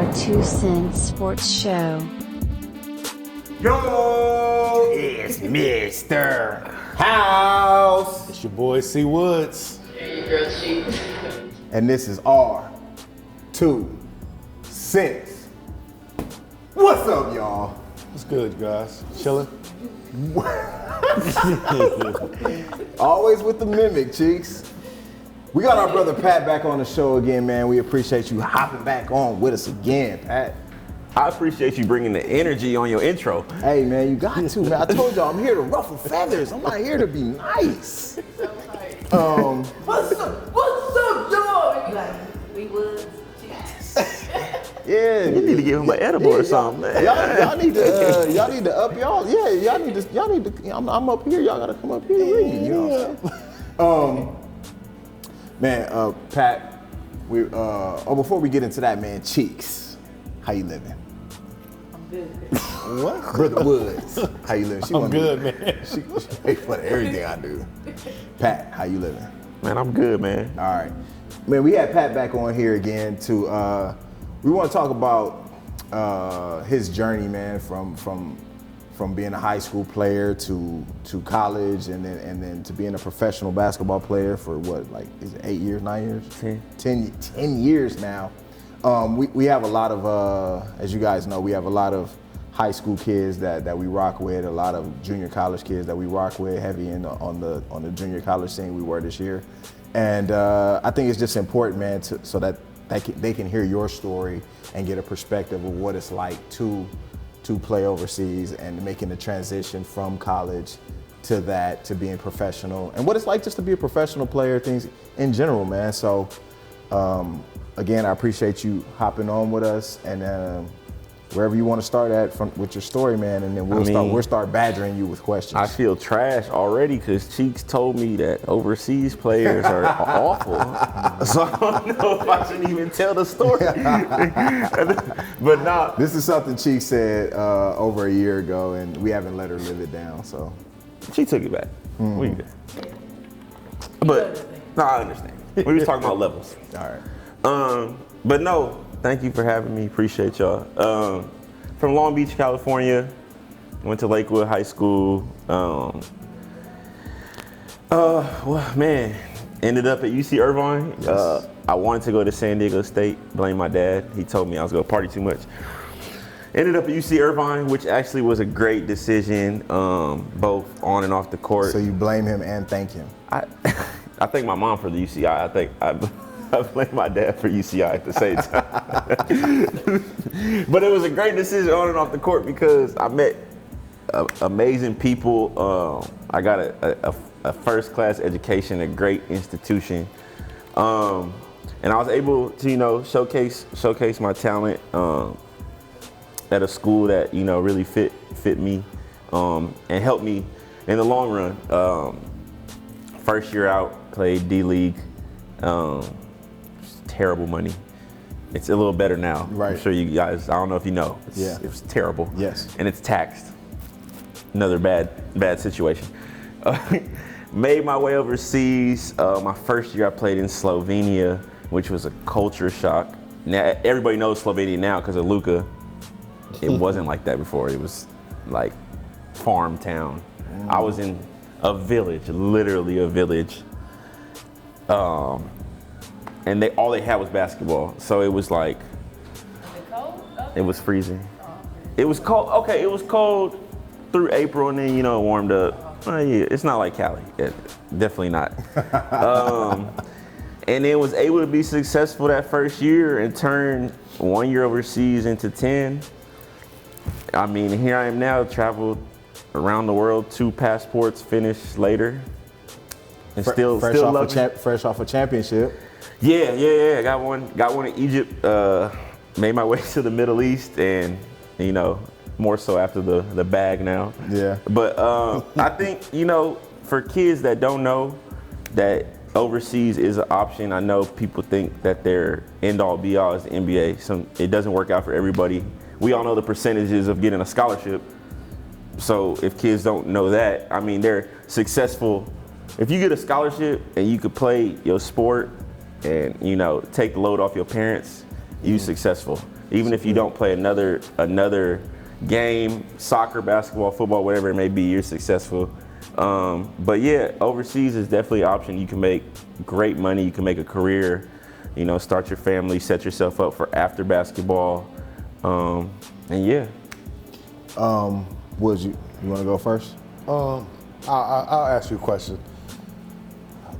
our 2 Cent Sports Show. Yo, it's Mr. House. It's your boy C. Woods. There you go, Chief. And this is our 2 Cents. What's up, y'all? What's good, guys? Chilling? Always with the mimic, cheeks. We got our brother Pat back on the show again, man. We appreciate you hopping back on with us again, Pat. I appreciate you bringing the energy on your intro. Hey, man, you got to, man. I told y'all I'm here to ruffle feathers. I'm not here to be nice. What's up, dog? You like, we Woods? Yeah, You need to give him an edible or something, man. Y'all need to up y'all. Yeah, y'all need to. I'm up here. Y'all gotta come up here to read. You know what I'm saying? Man, Pat. Before we get into that, man, Cheeks, how you living? I'm good. What? Brother Woods, how you living? I'm good, man. She paid for everything I do. Pat, how you living? Man, I'm good, man. All right, man. We had Pat back on here again to. We want to talk about his journey, man, from being a high school player to college and then to being a professional basketball player for what, like, is it 8 years, 9 years? 10 years now. We have a lot of, as you guys know, we have a lot of high school kids that we rock with, a lot of junior college kids that we rock with, heavy on the junior college scene we were this year. And I think it's just important, man, so that they can hear your story and get a perspective of what it's like to play overseas and making the transition from college to being professional and what it's like just to be a professional player, things in general, man. So again, I appreciate you hopping on with us, and wherever you want to start with your story, man, and then we'll start badgering you with questions. I feel trash already because Cheeks told me that overseas players are awful. So I don't know if I should even tell the story. But nah. This is something Cheeks said over a year ago, and we haven't let her live it down. So She took it back. We good. But no, I understand. We was talking about levels. all right. But no, thank you for having me. Appreciate y'all. From Long Beach, California, went to Lakewood High School. Well, man, ended up at UC Irvine. Yes. I wanted to go to San Diego State. Blame my dad. He told me I was going to party too much. Ended up at UC Irvine, which actually was a great decision, both on and off the court. So you blame him and thank him. I thank my mom for the UCI. I think I blame my dad for UCI at the same time. But it was a great decision on and off the court because I met amazing people. I got a first-class education, a great institution. And I was able to, showcase my talent at a school that, really fit me and helped me in the long run. First year out, played D-League. Terrible money. It's a little better now. Right. I'm sure you guys, I don't know if you know. Yeah. It was terrible. Yes. And it's taxed. Another bad situation. Made my way overseas. My first year I played in Slovenia, which was a culture shock. Now everybody knows Slovenia now because of Luka. It wasn't like that before. It was like farm town. I was in a village, literally a village. And all they had was basketball. So it was like, it was freezing. It was cold, okay, it was cold through April and then, it warmed up. Yeah, it's not like Cali, definitely not. And then was able to be successful that first year and turn 1 year overseas into 10. I mean, here I am now, traveled around the world, 2 passports, finished later. And still loving. Fresh off a championship. Yeah. Got one in Egypt. Made my way to the Middle East, and more so after the bag now. Yeah. But I think for kids that don't know that overseas is an option. I know people think that their end all be all is the NBA. It doesn't work out for everybody. We all know the percentages of getting a scholarship. So if kids don't know that, I mean, they're successful. If you get a scholarship and you could play your sport and, take the load off your parents, you successful. Even if you don't play another game, soccer, basketball, football, whatever it may be, you're successful. But yeah, overseas is definitely an option. You can make great money. You can make a career. You know, start your family, set yourself up for after basketball, and yeah. Would you want to go first? I'll ask you a question.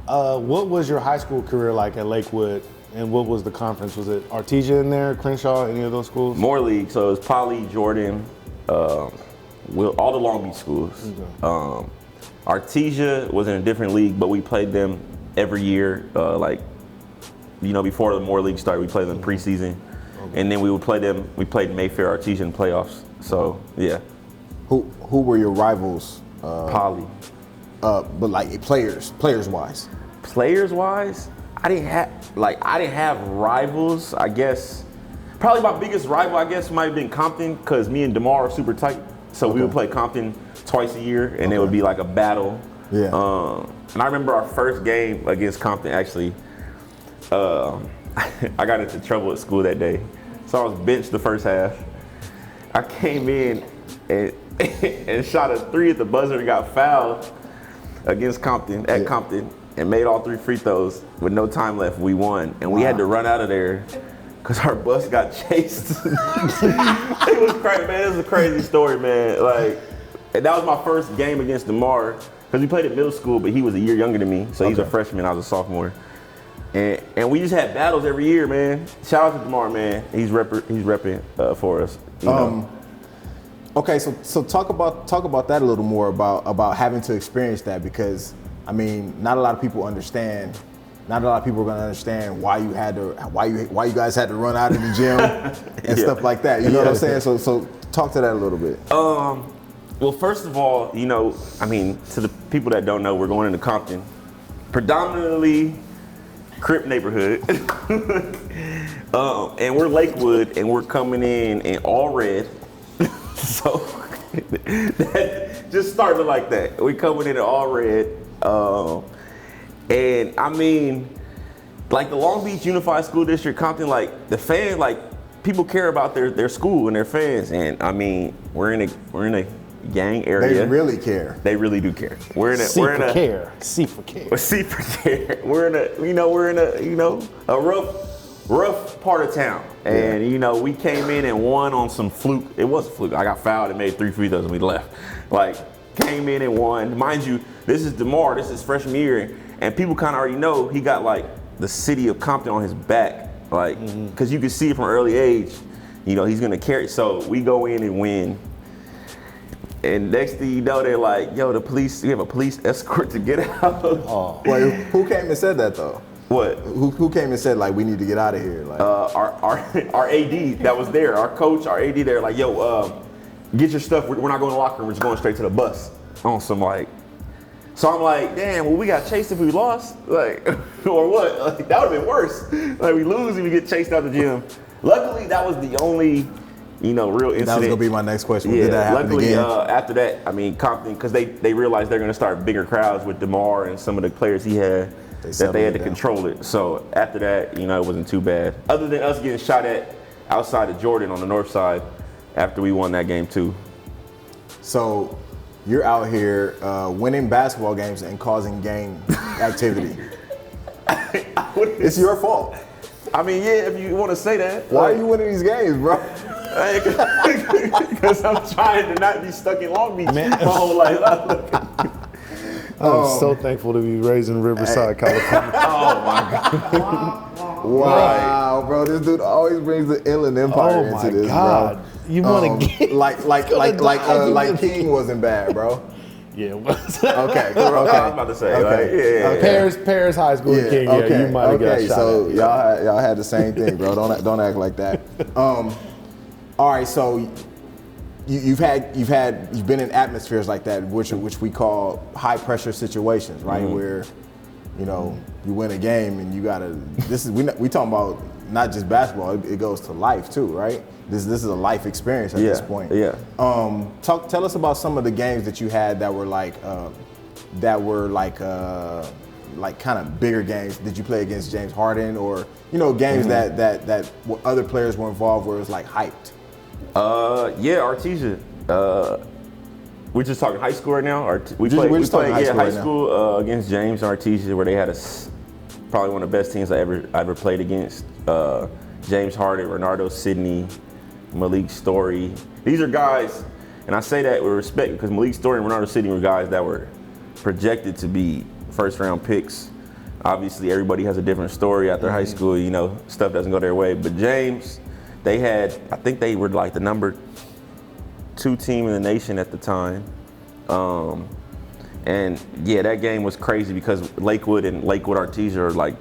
What was your high school career like at Lakewood, and what was the conference? Was it Artesia in there, Crenshaw, any of those schools? More league, so it was Poly, Jordan, all the Long Beach schools. Okay. Artesia was in a different league, but we played them every year. Before the more league started, we played them preseason, and then we would play them. We played Mayfair, Artesia in playoffs. So yeah. Who were your rivals? Poly. But like players wise. Players wise, I didn't have rivals. I guess probably my biggest rival, I guess, might have been Compton, because me and DeMar are super tight. So we would play Compton twice a year, and it would be like a battle. Yeah. And I remember our first game against Compton, actually. I got into trouble at school that day, so I was benched the first half. I came in and shot a 3 at the buzzer and got fouled against Compton Compton, and made all 3 free throws with no time left. We won, and we had to run out of there because our bus got chased. It was crazy, man. It was a crazy story, man. And that was my first game against DeMar, because we played at middle school, but he was a year younger than me, so he's a freshman, I was a sophomore. And we just had battles every year, man. Shout out to DeMar, man. He's repping for us. You know? Okay, so talk about that a little more, about having to experience that, because I mean, not a lot of people understand. Not a lot of people are gonna understand why you guys had to run out of the gym and stuff like that. You know what I'm saying? So talk to that a little bit. Well, first of all, to the people that don't know, we're going into Compton, predominantly Crip neighborhood, and we're Lakewood, and we're coming in all red. So that just started like that. We coming in all red, and I mean, like the Long Beach Unified School District, Compton, like the fans, like people care about their school and their fans, and I mean, we're in a gang area. They really care. They really do care. C for care. We're in a rough part of town. And we came in and won on some fluke. It was a fluke. I got fouled and made 3 free throws and we left. Came in and won. Mind you, this is DeMar, this is freshman year, and people kind of already know he got the city of Compton on his back. Because you can see it from early age, he's gonna carry. So we go in and win. And next thing you know, they're like, yo, we have a police escort to get out. Oh. Wait, who came and said that though? What? Who came and said we need to get out of here? Our AD that was there, our coach, our AD there, yo, get your stuff. We're not going to the locker room. We're just going straight to the bus. On some so I'm like, damn. Well, we got chased if we lost, or what? That would have been worse. We lose and we get chased out the gym. Luckily, that was the only real incident. That was gonna be my next question. Yeah, did that happen luckily, again? After that, I mean, Compton, because they realized they're gonna start bigger crowds with DeMar and some of the players he had, that they had to control it. So after that, it wasn't too bad. Other than us getting shot at outside of Jordan on the north side after we won that game too. So you're out here winning basketball games and causing gang activity. It's your fault. I mean, yeah, if you want to say that. Why are you winning these games, bro? Because I'm trying to not be stuck in Long Beach my whole life. I'm so thankful to be raised in Riverside, California. Oh my God. Wow, bro, this dude always brings the Inland Empire into this, God. bro. You want to get like King wasn't bad, bro. Yeah, it was. Okay. I was about to say, Paris High School King. Okay. Yeah, you might have got shot So at. y'all had the same thing, bro. Don't act like that. All right, so you've been in atmospheres like that, which we call high pressure situations, right? Mm-hmm. Where you win a game and you gotta. We talking about not just basketball. It goes to life too, right? This is a life experience at this point. Yeah. Tell us about some of the games that you had that were like kind of bigger games? Did you play against James Harden or games that other players were involved where it was like hyped? Yeah, Artesia. We're just talking high school right now. We We're played just talking high school high right now. school against James and Artesia, where they had probably one of the best teams I ever played against. James Harden, Renardo Sidney, Malik Story. These are guys, and I say that with respect because Malik Story and Renardo Sidney were guys that were projected to be first-round picks. Obviously, everybody has a different story after high school. Stuff doesn't go their way. But James, I think they were like the number 2 team in the nation at the time. And yeah, that game was crazy because Lakewood and Lakewood Artesia are like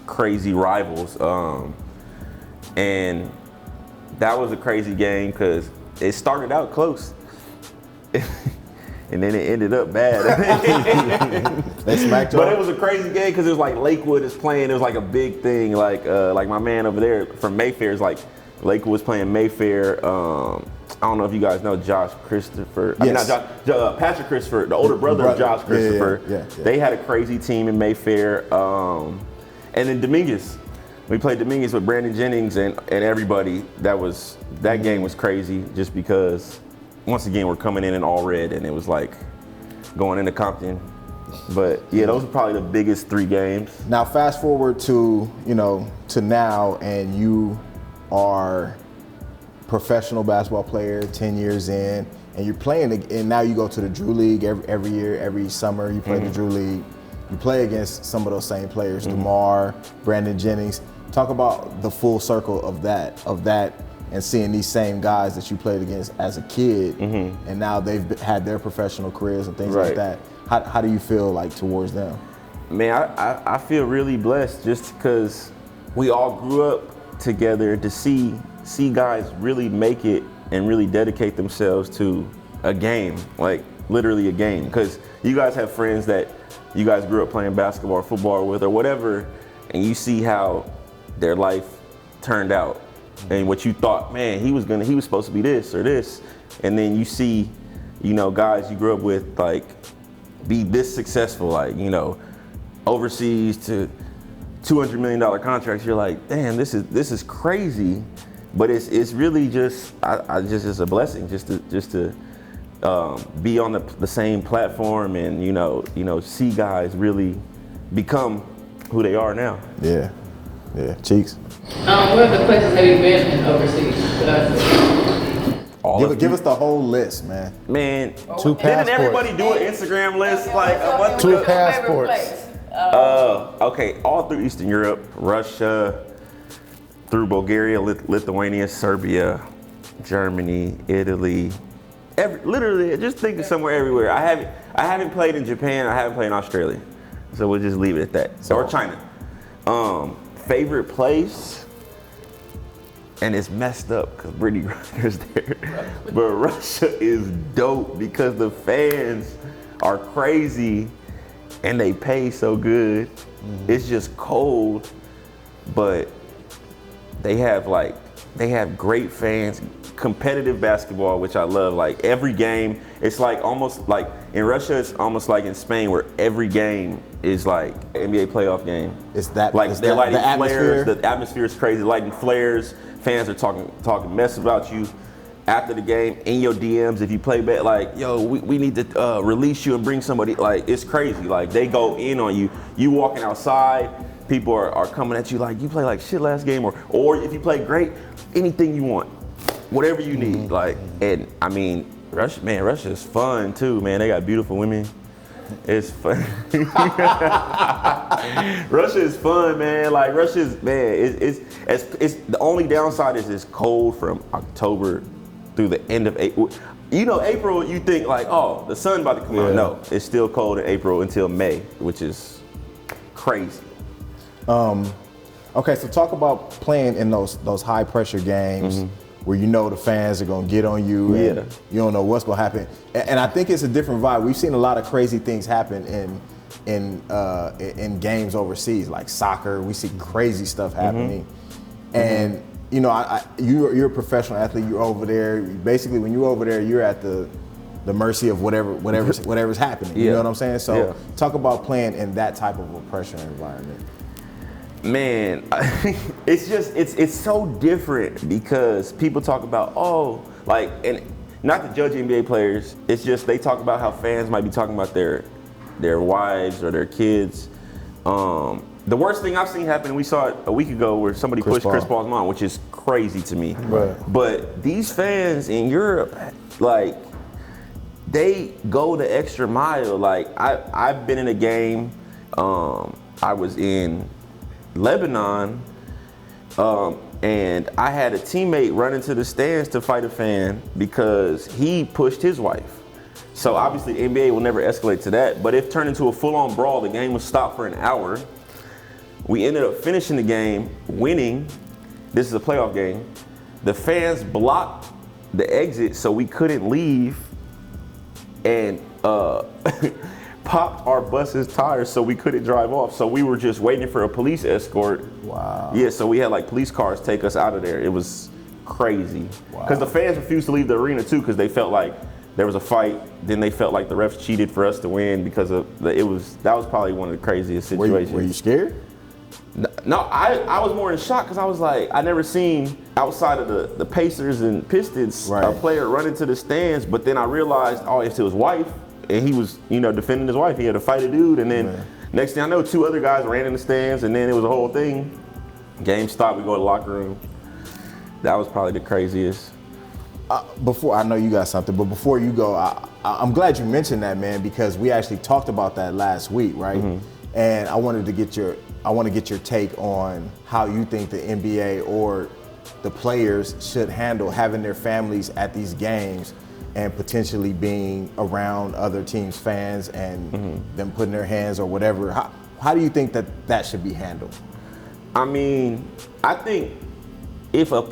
crazy rivals. And that was a crazy game because it started out close. And then it ended up bad. They smacked you. But it was a crazy game because it was like Lakewood is playing. It was like a big thing. Like my man over there from Mayfair is like Lakewood was playing Mayfair. I don't know if you guys know Josh Christopher. I mean, not Josh, Patrick Christopher, the older brother of Josh Christopher. Yeah. They had a crazy team in Mayfair. And then Dominguez. We played Dominguez with Brandon Jennings and everybody. That game was crazy just because, once again, we're coming in all red and it was like going into Compton. But yeah, those are probably the biggest 3 games. Now fast forward to to now, and you are professional basketball player, 10 years in, and you're playing, and now you go to the Drew League every year, every summer you play the Drew League. You play against some of those same players, DeMar, Brandon Jennings. Talk about the full circle of that, and seeing these same guys that you played against as a kid, and now they've had their professional careers and things like that. How do you feel like towards them? Man, I feel really blessed just because we all grew up together to see guys really make it and really dedicate themselves to a game, like literally a game. Because you guys have friends that you guys grew up playing basketball or football with or whatever, and you see how their life turned out and what you thought, man, he was supposed to be this or this. And then you see, guys you grew up with like be this successful, like, overseas to $200 million contracts. You're like, damn, this is crazy. But it's really just, it's a blessing just to be on the same platform and see guys really become who they are now. Yeah, Cheeks. What other places have you been in overseas? Give us the whole list, man. Man, 2 didn't passports. everybody do an Instagram list like a month 2 ago? passports. Okay, all through Eastern Europe, Russia, through Bulgaria, Lithuania, Serbia, Germany, Italy. Literally, just think of somewhere everywhere. I haven't played in Japan. I haven't played in Australia, so we'll just leave it at that. Or China. Favorite place, and it's messed up because Brittany Griner's there, but Russia is dope because the fans are crazy and they pay so good. It's just cold, but they have great fans, competitive basketball, which I love. Like every game, it's like almost like in Russia, it's almost like in Spain where every game is like an NBA playoff game. It's that like they're lighting the flares. atmosphere? The atmosphere is crazy, lighting flares. Fans are talking mess about you after the game in your DMs. If you play bad, like, yo, we need to release you and bring somebody. Like, it's crazy. Like they go in on you. You walking outside, people are coming at you like you play like shit last game, or if you play great, anything you want, whatever you need. Like, and I mean, Russia is fun too, man. They got beautiful women. It's fun. Russia is fun, man. Like Russia is, man. It's the only downside is it's cold from October through the end of April. April, you think like, oh, the sun about to come out. No, it's still cold in April until May, which is crazy. Okay, so talk about playing in those high pressure games where the fans are gonna get on you and you don't know what's gonna happen. And I think it's a different vibe. We've seen a lot of crazy things happen in games overseas, like soccer. We see crazy stuff happening. And you're a professional athlete. You're over there. Basically, when you're over there, you're at the the mercy of whatever's happening. You Yeah. know what I'm saying? So Yeah. talk about playing in that type of a pressure environment. Man, it's so different because people talk about, and not to judge NBA players, it's just they talk about how fans might be talking about their wives or their kids. The worst thing I've seen happen, we saw it a week ago where somebody pushed Chris Paul's mom, which is crazy to me. Right. But these fans in Europe, like, they go the extra mile. Like, I've been in a game, I was in Lebanon, and I had a teammate run into the stands to fight a fan because he pushed his wife. So obviously NBA will never escalate to that, but it turned into a full-on brawl. The game was stopped for an hour. We ended up finishing the game, winning. This is a playoff game. The fans blocked the exit so we couldn't leave, and popped our bus's tires so we couldn't drive off. So we were just waiting for a police escort. Wow. Yeah, so we had like police cars take us out of there. It was crazy. Because the fans refused to leave the arena too because they felt like there was a fight. Then they felt like the refs cheated for us to win because of that was probably one of the craziest situations. Were you scared? No, I was more in shock because I was like, I never seen outside of the Pacers and Pistons a player run into the stands, but then I realized, it's his wife, and he was, defending his wife. He had to fight a dude, and then next thing I know, 2 other guys ran in the stands, and then it was a whole thing. Game stopped, we go to the locker room. That was probably the craziest. Before, I know you got something, but before you go, I'm glad you mentioned that, man, because we actually talked about that last week, right? Mm-hmm. And I want to get your take on how you think the NBA or the players should handle having their families at these games and potentially being around other teams' fans and them putting their hands or whatever. How do you think that should be handled? I mean, I think if a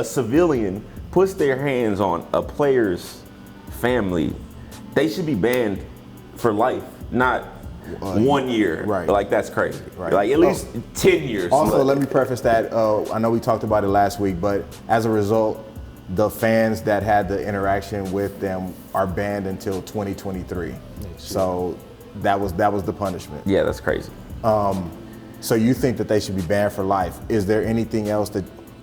civilian puts their hands on a player's family, they should be banned for life, not 1 year. Right. Like, that's crazy. Right. Like, at least 10 years. Also, let me preface that. I know we talked about it last week, but as a result, the fans that had the interaction with them are banned until 2023. So that was the punishment. Yeah, that's crazy. So you think that they should be banned for life? Is there anything else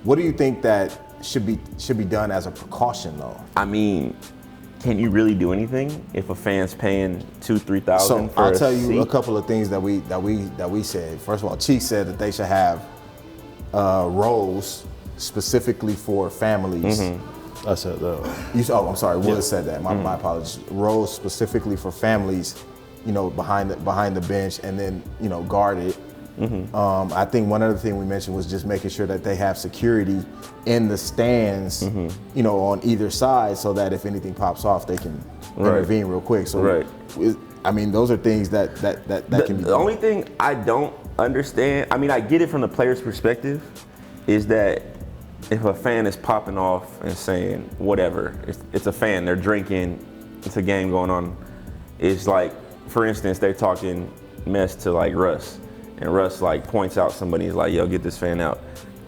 what do you think that should be done as a precaution, though? I mean, can you really do anything if a fan's paying $2,000-$3,000 So for I'll tell you seat? a couple of things that we said. First of all, Chief said that they should have roles specifically for families. I said that. I'm sorry. Wood said that. My apologies. Roles specifically for families, behind the bench, and then guarded. I think one other thing we mentioned was just making sure that they have security in the stands, on either side, so that if anything pops off, they can intervene real quick. So, those are things that can be done. The only thing I don't understand, I get it from the player's perspective, is that if a fan is popping off and saying whatever, it's a fan, they're drinking, it's a game going on. It's like, for instance, they're talking mess to like Russ. And Russ like points out somebody, he's like, yo, get this fan out.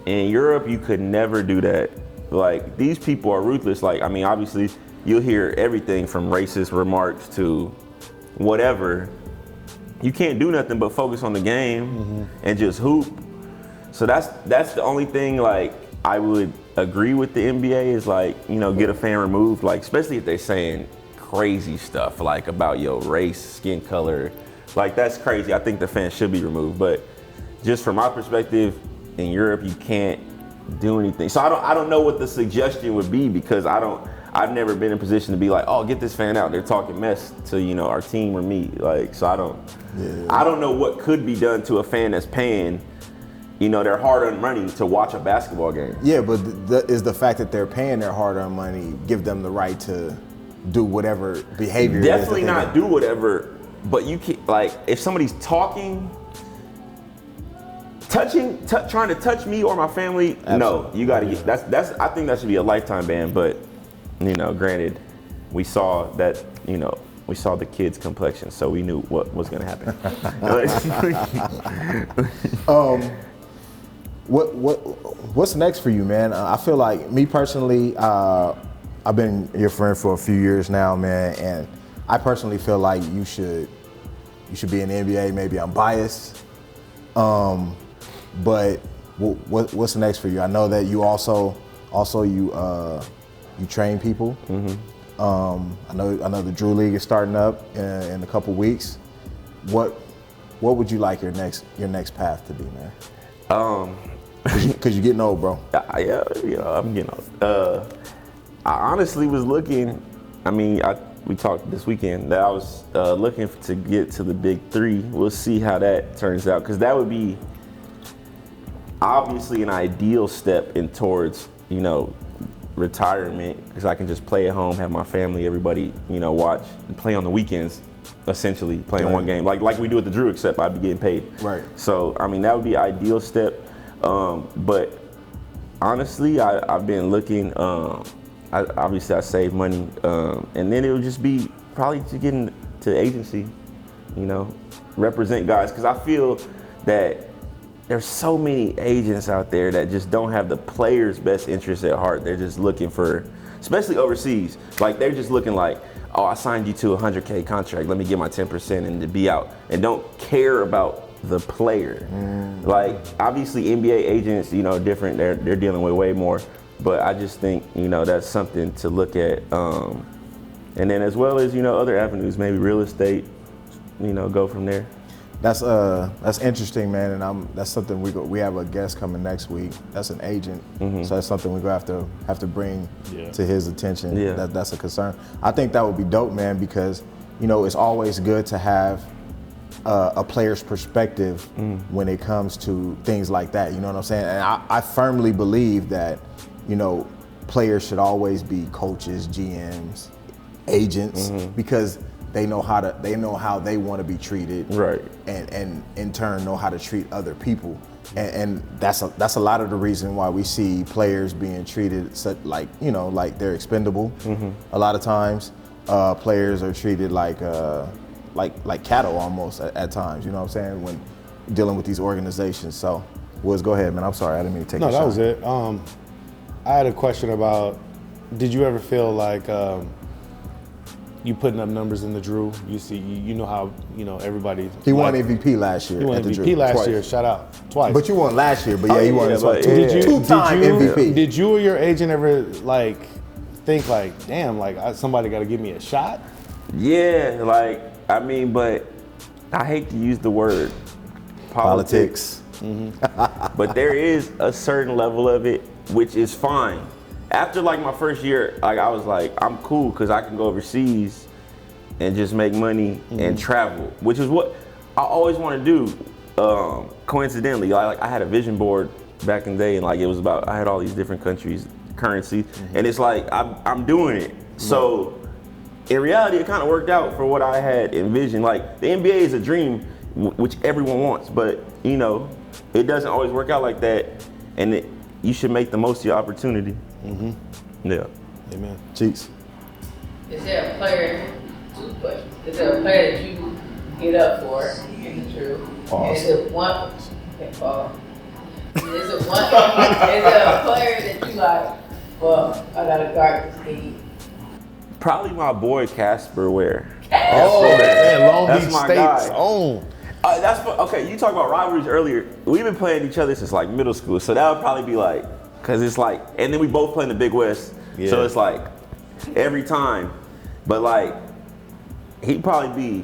In Europe, you could never do that. Like, these people are ruthless. Like, obviously, you'll hear everything from racist remarks to whatever. You can't do nothing but focus on the game and just hoop. So that's the only thing, like, I would agree with the NBA is like, get a fan removed, like, especially if they're saying crazy stuff, like about your race, skin color. Like, that's crazy. I think the fans should be removed. But just from my perspective, in Europe, you can't do anything. So I don't know what the suggestion would be, because I've never been in a position to be like, oh, get this fan out. They're talking mess to, our team or me. Like, so I don't know what could be done to a fan that's paying, their hard-earned money to watch a basketball game. Yeah, but is the fact that they're paying their hard-earned money give them the right to do whatever behavior? Definitely not do whatever. But you can't, like, if somebody's talking, trying to touch me or my family, no, you got to get, that's, I think that should be a lifetime ban. But, granted, we saw that, we saw the kid's complexion, so we knew what was going to happen. What's next for you, man? I feel like, me personally, I've been your friend for a few years now, man, and I personally feel like you should be in the NBA. Maybe I'm biased, but what's next for you? I know that you also you train people. I know the Drew League is starting up in a couple weeks. What would you like your next path to be, man? Because you're getting old, bro. Yeah, I'm getting old. I honestly was looking. I mean, we talked this weekend that I was looking to get to the big three. We'll see how that turns out, because that would be obviously an ideal step in towards retirement, because I can just play at home, have my family, everybody watch and play on the weekends. Essentially playing one game like we do at the Drew, except I'd be getting paid. Right. So I mean, that would be an ideal step. But honestly, I've been looking. Obviously, I save money, and then it would just be probably to get into agency, represent guys, because I feel that there's so many agents out there that just don't have the players' best interests at heart. They're just looking for, especially overseas, like they're just looking like, oh, I signed you to a $100K contract, let me get my 10% and to be out, and don't care about the player. Like, obviously NBA agents, different, they're dealing with way more, but I just think, that's something to look at. And then as well as, other avenues, maybe real estate, go from there. That's interesting, man, and that's something we have a guest coming next week. That's an agent, so that's something we're gonna have to bring to his attention. Yeah. That's a concern. I think that would be dope, man, because it's always good to have a player's perspective when it comes to things like that. You know what I'm saying? And I firmly believe that players should always be coaches, GMs, agents, because they know how they want to be treated, right? And in turn know how to treat other people, and that's a lot of the reason why we see players being treated like they're expendable. A lot of times, players are treated like cattle almost at times. You know what I'm saying, when dealing with these organizations. So, Woods, go ahead, man. I'm sorry, I didn't mean to take. No, your that shot. was it. I had a question about, did you ever feel like you putting up numbers in the Drew? You see, you know how everybody. He won MVP last year. He won at the MVP Drew. last Twice. year. Shout out twice. But you won last year. But yeah, Oh, you won yeah, this one. but- Two-time MVP. Did you or your agent ever think damn, somebody got to give me a shot? Yeah, but I hate to use the word politics. But there is a certain level of it, which is fine. After my first year, I was like, I'm cool because I can go overseas and just make money and travel, which is what I always want to do. Coincidentally, I had a vision board back in the day, and it was about, I had all these different countries, currencies, and it's I'm doing it. So in reality, it kind of worked out for what I had envisioned. The NBA is a dream, which everyone wants, but it doesn't always work out like that, and you should make the most of your opportunity. Yeah. Amen. Cheeks. Is there a player, two questions, is there a player that you get up for in the Drew? Pause. Is it one, okay, pause. Is it a player that you well, I gotta guard this lead? Probably my boy Casper Ware. Oh, man, Long That's Beach my State's guy. own. Okay, you talk about rivalries earlier. We've been playing each other since middle school, so that would probably be because it's and then we both play in the Big West, so it's every time. But he'd probably be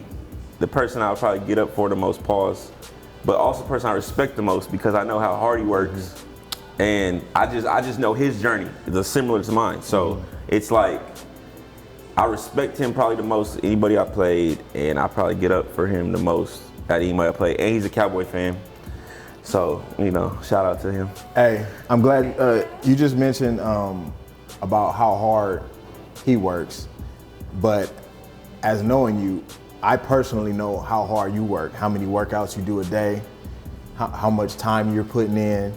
the person I would probably get up for the most, pause, but also the person I respect the most because I know how hard he works, and I just know his journey is similar to mine. So it's I respect him probably the most of anybody I played, and I probably get up for him the most at anybody I played. And he's a Cowboy fan. So, shout out to him. Hey, I'm glad you just mentioned about how hard he works, but as knowing you, I personally know how hard you work, how many workouts you do a day, how much time you're putting in.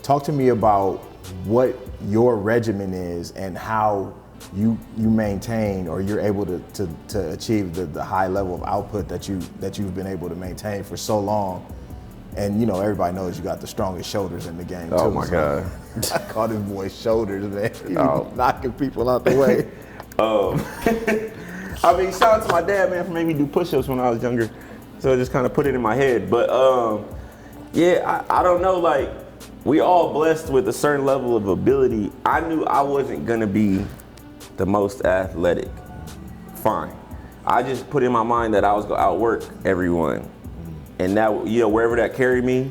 Talk to me about what your regimen is and how you maintain, or you're able to achieve the high level of output that you've been able to maintain for so long, And you know, everybody knows you got the strongest shoulders in the game too. Oh my God. I call this boy shoulders, man. He Oh. knocking people out the way. I mean, shout out to my dad, man, for making me do push-ups when I was younger. So I just kind of put it in my head. But yeah, I don't know, like, we all blessed with a certain level of ability. I knew I wasn't gonna be the most athletic. Fine. I just put in my mind that I was gonna outwork everyone. And that, you know, wherever that carried me,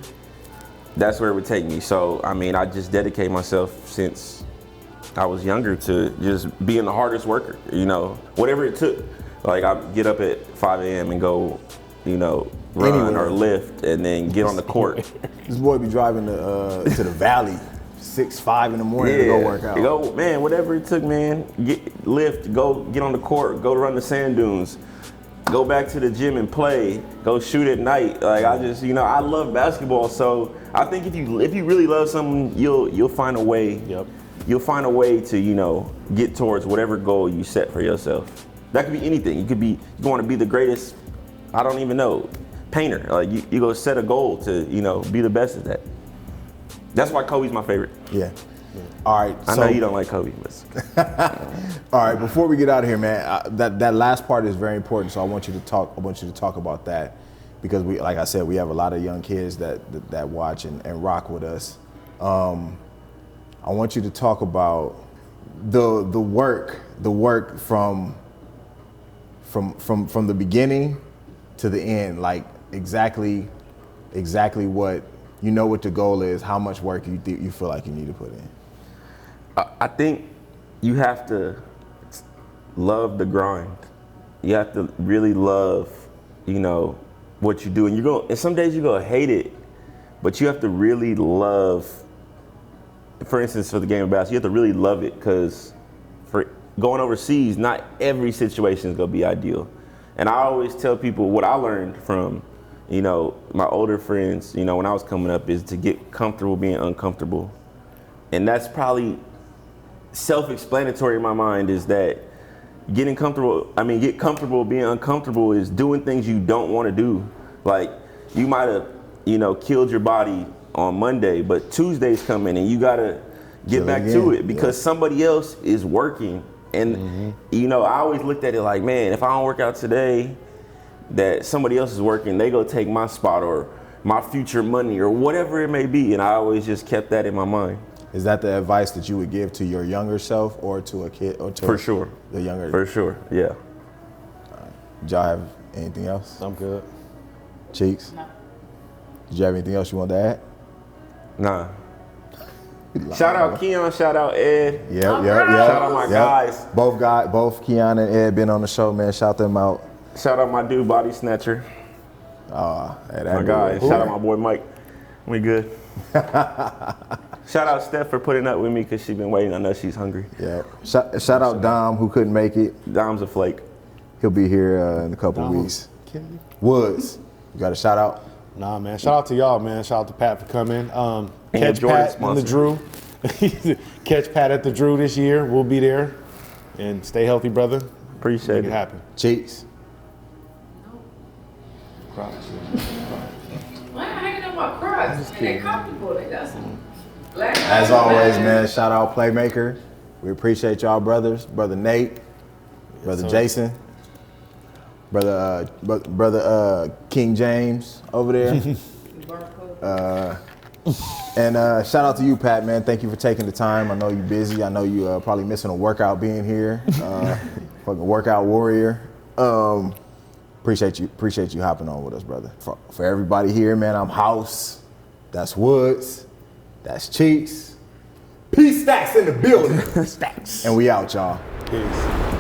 that's where it would take me. So, I mean, I just dedicate myself since I was younger to just being the hardest worker, you know, whatever it took. Like, I get up at 5 a.m. and go, you know, run Anywhere. or lift and then get on the court. This boy be driving to the valley 6, 5 in the morning to go work out. Go, man, whatever it took, man. Lift, go get on the court, go run the sand dunes, go back to the gym and play, go shoot at night. Like, I just, you know, I love basketball. So I think if you really love something, you'll find a way. Yep. You'll find a way to, you know, get towards whatever goal you set for yourself. That could be anything. You want to be the greatest, I don't even know, painter. Like, you go set a goal to, you know, be the best at that. That's why Kobe's my favorite. Yeah. All right. I know you don't like Kobe, but All right. Before we get out of here, man, that last part is very important. So I want you to talk about that, because we, like I said, we have a lot of young kids that watch and rock with us. I want you to talk about the work from the beginning to the end, like exactly what you know what the goal is, how much work you feel like you need to put in. I think you have to love the grind. You have to really love, you know, what you do. And some days you're gonna hate it, but you have to really love, for instance, for the game of basketball, you have to really love it, because for going overseas, not every situation is gonna be ideal. And I always tell people what I learned from, you know, my older friends, you know, when I was coming up, is to get comfortable being uncomfortable. And that's probably self-explanatory in my mind, is that get comfortable being uncomfortable is doing things you don't want to do. Like, you might have, you know, killed your body on Monday, but Tuesday's coming and you gotta get back to it because somebody else is working. And you know, I always looked at it like, man, if I don't work out today, that somebody else is working, they go take my spot or my future money or whatever it may be. And I always just kept that in my mind. Is that the advice that you would give to your younger self or to a kid or to For sure. the younger? For sure, yeah. Did y'all have anything else? I'm good. Cheeks? No. Did you have anything else you want to add? Nah. Shout out Keon, shout out Ed. Yep. Shout out my guys. Both Keon and Ed been on the show, man. Shout them out. Shout out my dude, Body Snatcher. Hey, My guys. Shout out my boy Mike. We good. Shout out Steph for putting up with me because she's been waiting. I know she's hungry. Yeah. Shout out Dom, who couldn't make it. Dom's a flake. He'll be here in a couple weeks. Woods, you got a shout out? Nah, man. Shout out to y'all, man. Shout out to Pat for coming. Catch Jordan Pat in the Drew. Catch Pat at the Drew this year. We'll be there. And stay healthy, brother. Appreciate Make it. it happen. Cheeks. Crocs. Why am I hanging up my Crocs? And they're comfortable. They got some black. As always, man, shout out Playmaker. We appreciate y'all brothers. Brother Nate, Brother Jason, brother King James over there. And shout out to you, Pat, man. Thank you for taking the time. I know you're busy. I know you probably missing a workout being here. Fucking workout warrior. Appreciate you hopping on with us, brother. For everybody here, man, I'm House. That's Woods. That's Cheeks. Peace Stacks in the building. Stacks. And we out, y'all. Peace.